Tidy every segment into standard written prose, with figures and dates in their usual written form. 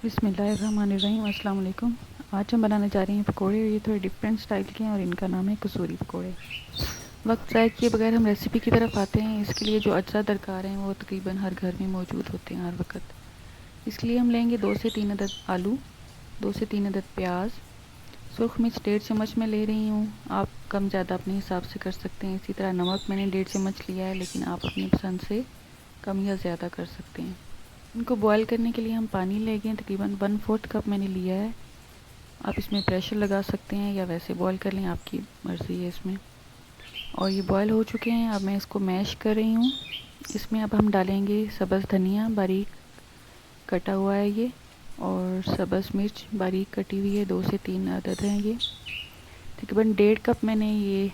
बिस्मिल्लाहिर्रहमानिर्रहीम। अस्सलाम वालेकुम। आज हम बनाने जा रहे हैं पकोड़े। ये थोड़े डिफरेंट स्टाइल के हैं और इनका नाम है कसूरी पकोड़े। वक्त ज़ाय किए बगैर हम रेसिपी की तरफ आते हैं। इसके लिए जो अज्जा दरकार हैं वो तकरीबन हर घर में मौजूद होते हैं हर वक्त। इसके लिए हम लेंगे 2 से 3 अदद आलू, 2 से 3 अदद प्याज, सुरख मिर्च 1.5 चम्मच मैं ले रही हूँ। आप कम ज़्यादा अपने हिसाब से कर सकते हैं। इसी तरह नमक मैंने 1.5 चम्मच लिया है, लेकिन आप अपनी पसंद से कम या ज़्यादा कर सकते हैं। इनको बॉयल करने के लिए हम पानी लेंगे, तकरीबन 1/4 कप मैंने लिया है। आप इसमें प्रेशर लगा सकते हैं या वैसे बॉयल कर लें, आपकी मर्ज़ी है इसमें। और ये बॉयल हो चुके हैं, अब मैं इसको मैश कर रही हूँ। इसमें अब हम डालेंगे सब्ज़ धनिया, बारीक कटा हुआ है ये, और सब्ज़ मिर्च बारीक कटी हुई है, 2 से 3 अदद हैं ये। तकरीबन 1.5 कप मैंने ये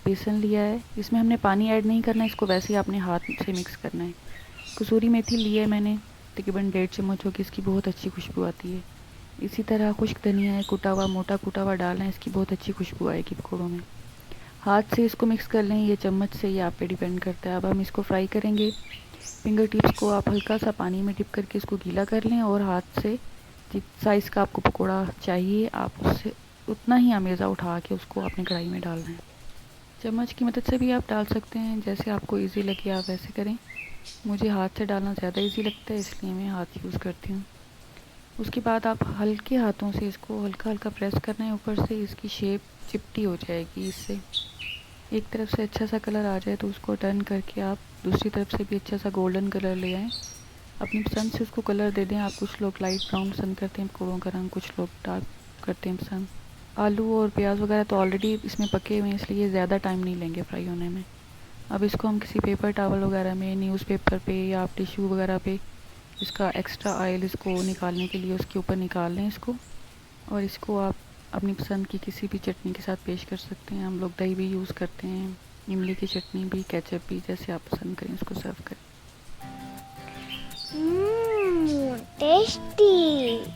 बेसन लिया है। इसमें हमने पानी ऐड नहीं करना है, इसको वैसे ही आपने हाथ से मिक्स करना है। कसूरी मेथी ली है मैंने, तकरीबन 1.5 चम्मच होगी, इसकी बहुत अच्छी खुशबू आती है। इसी तरह खुश्क धनिया है, कुटा हुआ, मोटा कुटा हुआ डालना है, इसकी बहुत अच्छी खुशबू आएगी पकौड़ों में। हाथ से इसको मिक्स कर लें, ये चम्मच से, ये आप पे डिपेंड करता है। अब हम इसको फ्राई करेंगे। फिंगर टिप्स को आप हल्का सा पानी में डिप करके इसको गीला कर लें, और हाथ से जिस साइज़ का आपको पकौड़ा चाहिए आप उससे उतना ही अमेज़ा उठा के उसको अपनी कढ़ाई में डालना है। चम्मच की मदद से भी आप डाल सकते हैं, जैसे आपको ईज़ी लगे आप वैसे करें। मुझे हाथ से डालना ज़्यादा इजी लगता है, इसलिए मैं हाथ यूज़ करती हूँ। उसके बाद आप हल्के हाथों से इसको हल्का हल्का प्रेस करना है, ऊपर से इसकी शेप चिपटी हो जाएगी। इससे एक तरफ से अच्छा सा कलर आ जाए तो उसको टर्न करके आप दूसरी तरफ से भी अच्छा सा गोल्डन कलर ले आएँ। अपनी पसंद से उसको कलर दे दें आप। कुछ लोग लाइट ब्राउन पसंद करते हैं पकौड़ों का रंग, कुछ लोग डार्क करते हैं पसंद। आलू और प्याज वगैरह तो ऑलरेडी इसमें पके हुए हैं, इसलिए ज़्यादा टाइम नहीं लेंगे फ्राई होने में। अब इसको हम किसी पेपर टॉवल वगैरह में, न्यूज़पेपर पे या आप टिश्यू वगैरह पे इसका एक्स्ट्रा ऑयल इसको निकालने के लिए उसके ऊपर निकाल लें इसको। और इसको आप अपनी पसंद की किसी भी चटनी के साथ पेश कर सकते हैं। हम लोग दही भी यूज़ करते हैं, इमली की चटनी भी, केचप भी, जैसे आप पसंद करें उसको सर्व करें। टेस्टी।